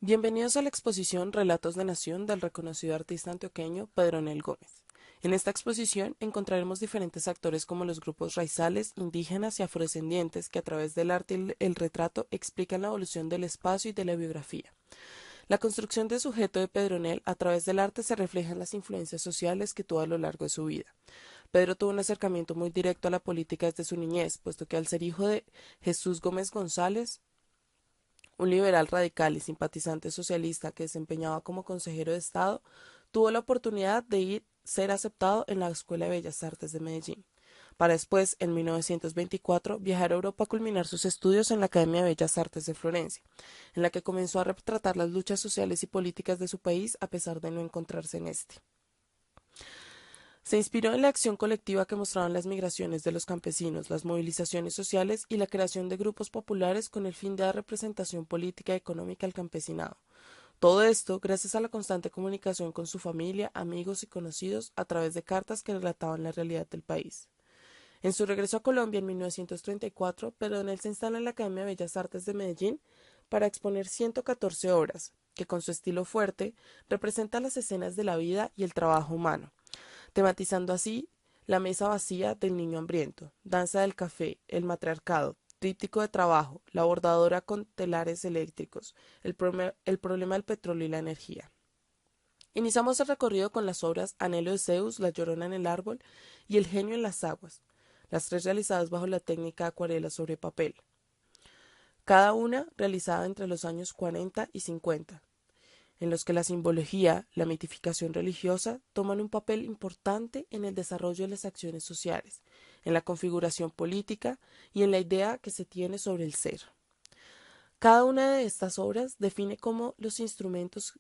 Bienvenidos a la exposición Relatos de Nación del reconocido artista antioqueño Pedronel Gómez. En esta exposición encontraremos diferentes actores como los grupos raizales, indígenas y afrodescendientes que a través del arte y el retrato explican la evolución del espacio y de la biografía. La construcción de sujeto de Pedronel a través del arte se refleja en las influencias sociales que tuvo a lo largo de su vida. Pedro tuvo un acercamiento muy directo a la política desde su niñez, puesto que al ser hijo de Jesús Gómez González, un liberal radical y simpatizante socialista que desempeñaba como consejero de Estado, tuvo la oportunidad de ser aceptado en la Escuela de Bellas Artes de Medellín, para después, en 1924, viajar a Europa a culminar sus estudios en la Academia de Bellas Artes de Florencia, en la que comenzó a retratar las luchas sociales y políticas de su país a pesar de no encontrarse en este. Se inspiró en la acción colectiva que mostraban las migraciones de los campesinos, las movilizaciones sociales y la creación de grupos populares con el fin de dar representación política y económica al campesinado. Todo esto gracias a la constante comunicación con su familia, amigos y conocidos a través de cartas que relataban la realidad del país. En su regreso a Colombia en 1934, Pedronel se instala en la Academia de Bellas Artes de Medellín para exponer 114 obras, que con su estilo fuerte representan las escenas de la vida y el trabajo humano, tematizando así la mesa vacía del niño hambriento, danza del café, el matriarcado, tríptico de trabajo, la bordadora con telares eléctricos, el problema del petróleo y la energía. Iniciamos el recorrido con las obras Anhelo de Zeus, La Llorona en el árbol y El genio en las aguas, las tres realizadas bajo la técnica acuarela sobre papel, cada una realizada entre los años 40 y 50, en los que la simbología, la mitificación religiosa toman un papel importante en el desarrollo de las acciones sociales, en la configuración política y en la idea que se tiene sobre el ser. Cada una de estas obras define cómo los instrumentos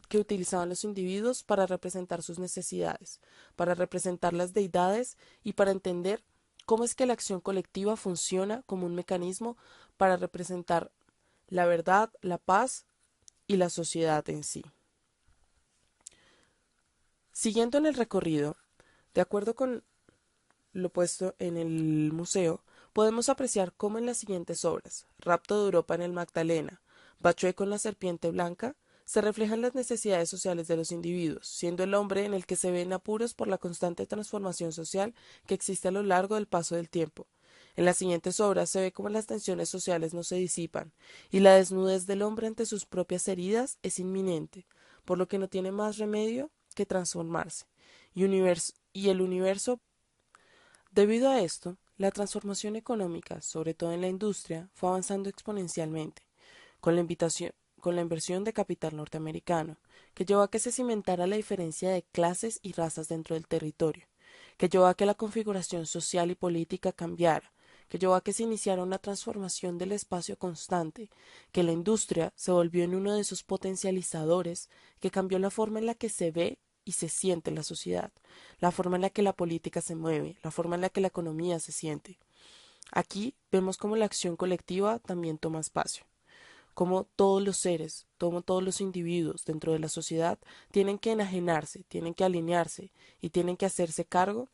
que utilizaban los individuos para representar sus necesidades, para representar las deidades y para entender cómo es que la acción colectiva funciona como un mecanismo para representar la verdad, la paz y la sociedad en sí. Siguiendo en el recorrido, de acuerdo con lo puesto en el museo, podemos apreciar cómo en las siguientes obras, Rapto de Europa en el Magdalena, Bachué con la serpiente blanca, se reflejan las necesidades sociales de los individuos, siendo el hombre en el que se ven apuros por la constante transformación social que existe a lo largo del paso del tiempo. En las siguientes obras se ve cómo las tensiones sociales no se disipan, y la desnudez del hombre ante sus propias heridas es inminente, por lo que no tiene más remedio que transformarse, y el universo. Debido a esto, la transformación económica, sobre todo en la industria, fue avanzando exponencialmente, con con la inversión de capital norteamericano, que llevó a que se cimentara la diferencia de clases y razas dentro del territorio, que llevó a que la configuración social y política cambiara, que llevó a que se iniciara una transformación del espacio constante, que la industria se volvió en uno de esos potencializadores que cambió la forma en la que se ve y se siente la sociedad, la forma en la que la política se mueve, la forma en la que la economía se siente. Aquí vemos cómo la acción colectiva también toma espacio, cómo todos los seres, como todos los individuos dentro de la sociedad tienen que enajenarse, tienen que alinearse y tienen que hacerse cargo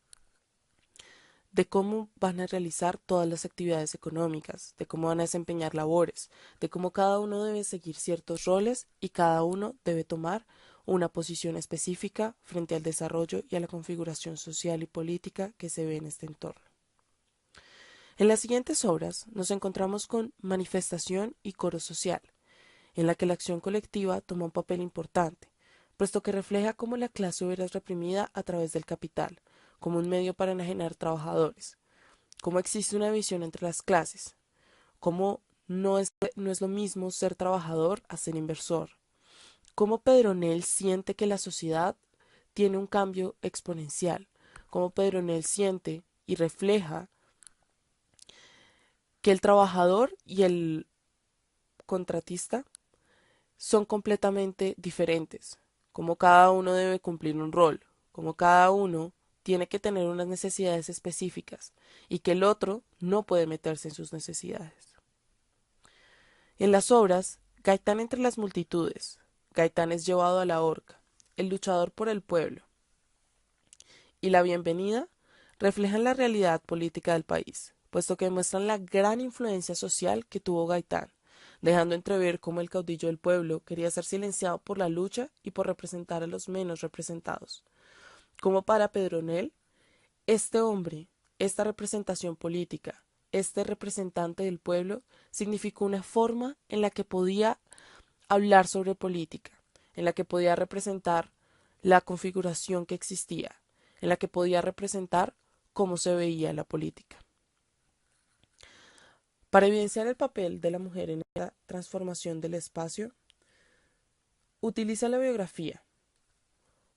de cómo van a realizar todas las actividades económicas, de cómo van a desempeñar labores, de cómo cada uno debe seguir ciertos roles y cada uno debe tomar una posición específica frente al desarrollo y a la configuración social y política que se ve en este entorno. En las siguientes obras nos encontramos con Manifestación y Coro Social, en la que la acción colectiva toma un papel importante, puesto que refleja cómo la clase obrera es reprimida a través del capital, como un medio para enajenar trabajadores, cómo existe una división entre las clases, cómo no es lo mismo ser trabajador a ser inversor, cómo Pedronel siente que la sociedad tiene un cambio exponencial, cómo Pedronel siente y refleja que el trabajador y el contratista son completamente diferentes, como cada uno debe cumplir un rol, como cada uno tiene que tener unas necesidades específicas y que el otro no puede meterse en sus necesidades. En las obras, Gaitán entre las multitudes, Gaitán es llevado a la horca, el luchador por el pueblo y la bienvenida reflejan la realidad política del país, puesto que muestran la gran influencia social que tuvo Gaitán, dejando entrever cómo el caudillo del pueblo quería ser silenciado por la lucha y por representar a los menos representados. Como para Pedronel, este hombre, esta representación política, este representante del pueblo, significó una forma en la que podía hablar sobre política, en la que podía representar la configuración que existía, en la que podía representar cómo se veía la política. Para evidenciar el papel de la mujer en la transformación del espacio, utiliza la biografía,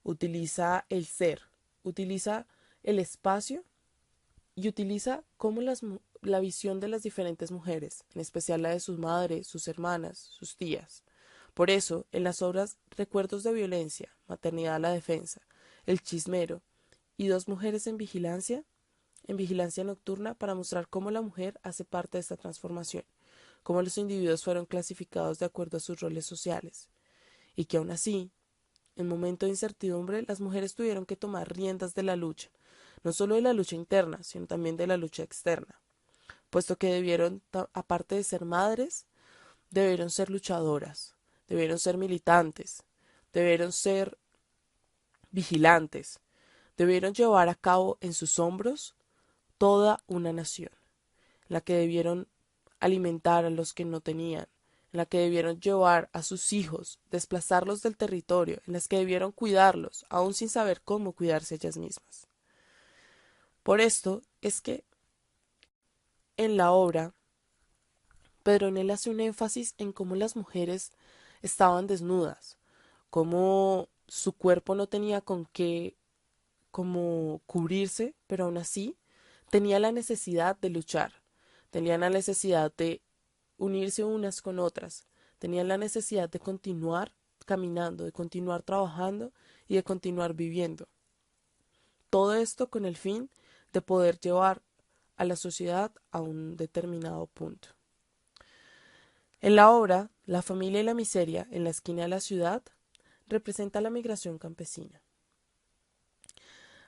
utiliza el ser, utiliza el espacio y utiliza cómo la visión de las diferentes mujeres, en especial la de sus madres, sus hermanas, sus tías. Por eso, en las obras Recuerdos de violencia, Maternidad a la defensa, El chismero y Dos mujeres en vigilancia nocturna, para mostrar cómo la mujer hace parte de esta transformación, cómo los individuos fueron clasificados de acuerdo a sus roles sociales, y que aún así, en momento de incertidumbre, las mujeres tuvieron que tomar riendas de la lucha, no solo de la lucha interna, sino también de la lucha externa, puesto que debieron, aparte de ser madres, debieron ser luchadoras, debieron ser militantes, debieron ser vigilantes, debieron llevar a cabo en sus hombros toda una nación, en la que debieron alimentar a los que no tenían, en la que debieron llevar a sus hijos, desplazarlos del territorio, en las que debieron cuidarlos, aún sin saber cómo cuidarse ellas mismas. Por esto es que en la obra, Pedronel hace un énfasis en cómo las mujeres estaban desnudas, cómo su cuerpo no tenía con qué como cubrirse, pero aún así tenía la necesidad de luchar, tenían la necesidad de unirse unas con otras, tenían la necesidad de continuar caminando, de continuar trabajando y de continuar viviendo. Todo esto con el fin de poder llevar a la sociedad a un determinado punto. En la obra, La familia y la miseria en la esquina de la ciudad representa la migración campesina.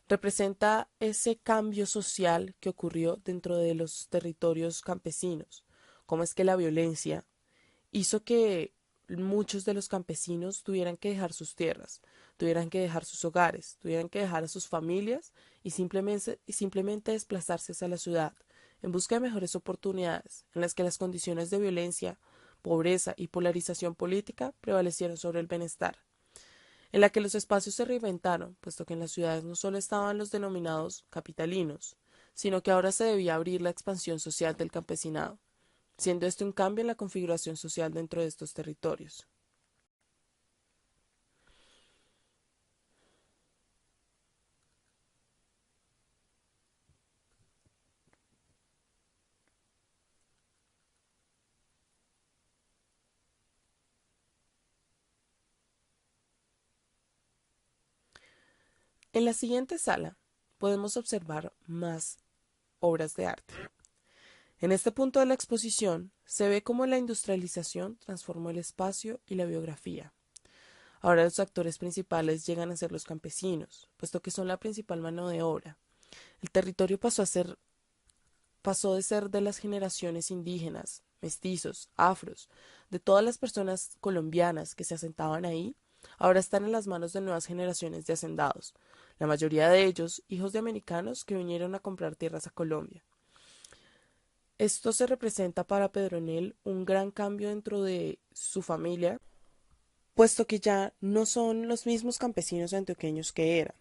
Representa ese cambio social que ocurrió dentro de los territorios campesinos, cómo es que la violencia hizo que muchos de los campesinos tuvieran que dejar sus tierras, tuvieran que dejar sus hogares, tuvieran que dejar a sus familias y simplemente desplazarse hacia la ciudad en busca de mejores oportunidades, en las que las condiciones de violencia, pobreza y polarización política prevalecieron sobre el bienestar, en la que los espacios se reinventaron, puesto que en las ciudades no solo estaban los denominados capitalinos, sino que ahora se debía abrir la expansión social del campesinado, siendo este un cambio en la configuración social dentro de estos territorios. En la siguiente sala podemos observar más obras de arte. En este punto de la exposición se ve cómo la industrialización transformó el espacio y la biografía. Ahora los actores principales llegan a ser los campesinos, puesto que son la principal mano de obra. El territorio pasó de ser de las generaciones indígenas, mestizos, afros, de todas las personas colombianas que se asentaban ahí, ahora están en las manos de nuevas generaciones de hacendados, la mayoría de ellos hijos de americanos que vinieron a comprar tierras a Colombia. Esto se representa para Pedronel un gran cambio dentro de su familia, puesto que ya no son los mismos campesinos antioqueños que eran,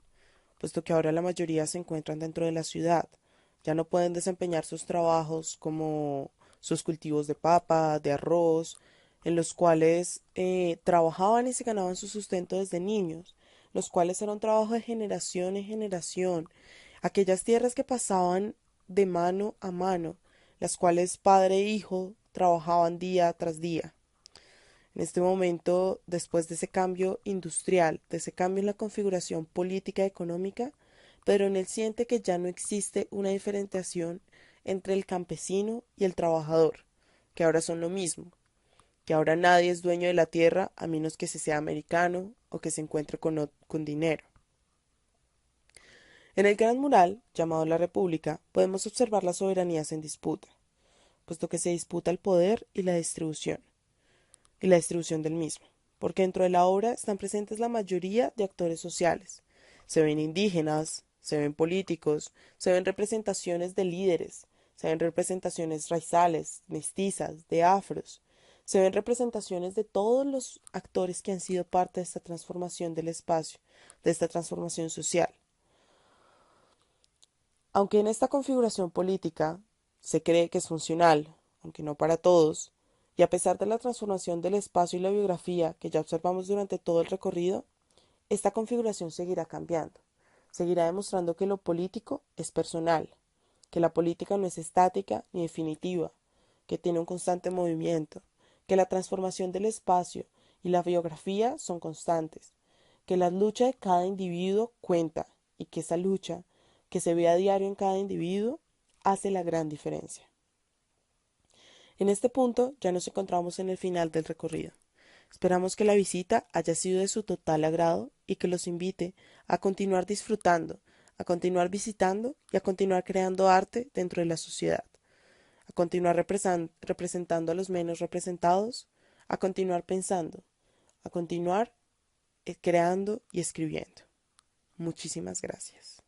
puesto que ahora la mayoría se encuentran dentro de la ciudad, ya no pueden desempeñar sus trabajos como sus cultivos de papa, de arroz, en los cuales trabajaban y se ganaban su sustento desde niños, los cuales era un trabajo de generación en generación, aquellas tierras que pasaban de mano a mano, las cuales padre e hijo trabajaban día tras día. En este momento, después de ese cambio industrial, de ese cambio en la configuración política y económica, pero en él siente que ya no existe una diferenciación entre el campesino y el trabajador, que ahora son lo mismo, que ahora nadie es dueño de la tierra a menos que se sea americano o que se encuentre con dinero. En el gran mural, llamado la República, podemos observar las soberanías en disputa, puesto que se disputa el poder y la distribución. y la distribución del mismo, porque dentro de la obra están presentes la mayoría de actores sociales. Se ven indígenas, se ven políticos, se ven representaciones de líderes, se ven representaciones raizales, mestizas, de afros, se ven representaciones de todos los actores que han sido parte de esta transformación del espacio, de esta transformación social. Aunque en esta configuración política se cree que es funcional, aunque no para todos, y a pesar de la transformación del espacio y la biografía que ya observamos durante todo el recorrido, esta configuración seguirá cambiando, seguirá demostrando que lo político es personal, que la política no es estática ni definitiva, que tiene un constante movimiento, que la transformación del espacio y la biografía son constantes, que la lucha de cada individuo cuenta y que esa lucha que se ve a diario en cada individuo hace la gran diferencia. En este punto ya nos encontramos en el final del recorrido. Esperamos que la visita haya sido de su total agrado y que los invite a continuar disfrutando, a continuar visitando y a continuar creando arte dentro de la sociedad, a continuar representando a los menos representados, a continuar pensando, a continuar creando y escribiendo. Muchísimas gracias.